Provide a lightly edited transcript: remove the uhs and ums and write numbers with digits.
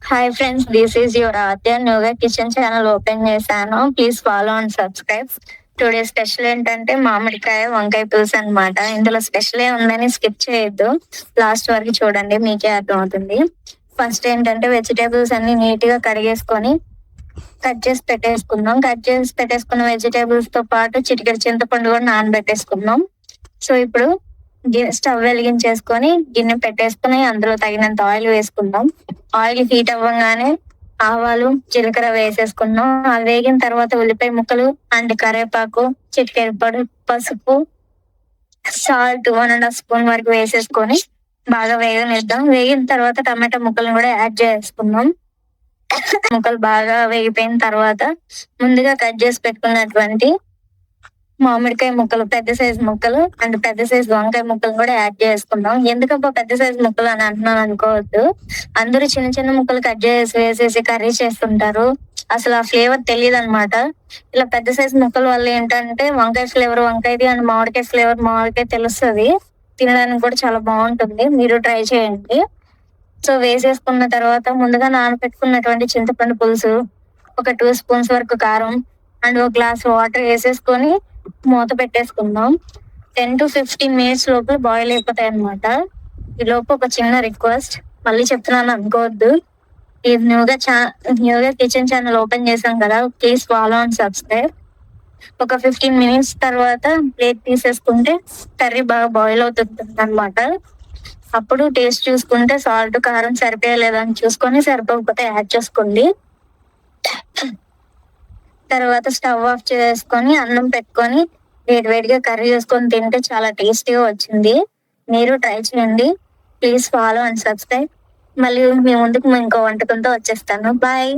Hi friends, this is your Aadya. న్యూగా kitchen channel open చేశాను. Please follow and subscribe. Today special ఏంటంటే మామిడికాయ వంకాయ పులుసు అనమాట. ఇందులో స్పెషల్ ఏ ఉందని స్కిప్ చేయొద్దు, లాస్ట్ వరకు చూడండి, మీకే అర్థమవుతుంది. ఫస్ట్ ఏంటంటే వెజిటేబుల్స్ అన్ని నీట్ గా కడిగేసుకొని కట్ చేసి పెట్టేసుకుందాం. కట్ చేసి పెట్టేసుకున్న వెజిటేబుల్స్ తో పాటు చిటికెడు చింతపండు కూడా నానబెట్టేసుకుందాం. సో ఇప్పుడు స్టవ్ వెలిగించేసుకొని గిన్నె పెట్టేసుకుని అందులో తగినంత ఆయిల్ వేసుకుందాం. ఆయిల్ హీట్ అవ్వగానే ఆవాలు జీలకర్ర వేసేసుకుందాం. అవి వేగిన తర్వాత ఉల్లిపాయ ముక్కలు అండ్ కరివేపాకు, చిటికెడు పసుపు, సాల్ట్ 1.5 స్పూన్ వరకు వేసేసుకొని బాగా వేగనిద్దాం. వేగిన తర్వాత టమాటా ముక్కలను కూడా యాడ్ చేసుకుందాం. ముక్కలు బాగా వేగిపోయిన తర్వాత ముందుగా కట్ చేసి పెట్టుకున్నటువంటి మామిడికాయ ముక్కలు, పెద్ద సైజు ముక్కలు అండ్ పెద్ద సైజు వంకాయ ముక్కలు కూడా యాడ్ చేసుకుందాం. ఎందుకబ్బా పెద్ద సైజు ముక్కలు అని అంటున్నాను అనుకోవద్దు, అందరూ చిన్న చిన్న ముక్కలు కట్ చేసి వేసేసి కర్రీ చేస్తుంటారు. అసలు ఆ ఫ్లేవర్ తెలియదు అనమాట. ఇలా పెద్ద సైజు ముక్కల వల్ల ఏంటంటే వంకాయ ఫ్లేవర్ వంకాయది అండ్ మామిడికాయ ఫ్లేవర్ మామిడికాయ తెలుస్తుంది. తినడానికి కూడా చాలా బాగుంటుంది, మీరు ట్రై చేయండి. సో వేసేసుకున్న తర్వాత ముందుగా నానబెట్టుకున్నటువంటి చింతపండు పులుసు, ఒక 2 స్పూన్స్ వరకు కారం అండ్ ఒక గ్లాస్ వాటర్ వేసేసుకొని మూత పెట్టేసుకుందాం. 10 to 15 మినిట్స్ లోపల బాయిల్ అయిపోతాయి అనమాట. ఈ లోపు ఒక చిన్న రిక్వెస్ట్, మళ్ళీ చెప్తున్నాను అనుకోవద్దు, ఈ న్యూగా కిచెన్ ఛానల్ ఓపెన్ చేసాం కదా, ప్లీజ్ ఫాలో అండ్ సబ్స్క్రైబ్. ఒక 15 మినిట్స్ తర్వాత ప్లేట్ తీసేసుకుంటే కర్రీ బాగా బాయిల్ అవుతుంది అనమాట. అప్పుడు టేస్ట్ చూసుకుంటే సాల్ట్ కారం సరిపోయలేదని చూసుకొని, సరిపోకపోతే యాడ్ చేసుకోండి. తర్వాత స్టవ్ ఆఫ్ చేసుకొని అన్నం పెట్టుకొని వేడివేడిగా కర్రీ చేసుకొని తింటే చాలా టేస్టీగా వచ్చింది. మీరు ట్రై చేయండి. Please follow and subscribe. మళ్ళీ మీ ముందుకు ఇంకో వంటకంతో వచ్చేస్తాను. బాయ్.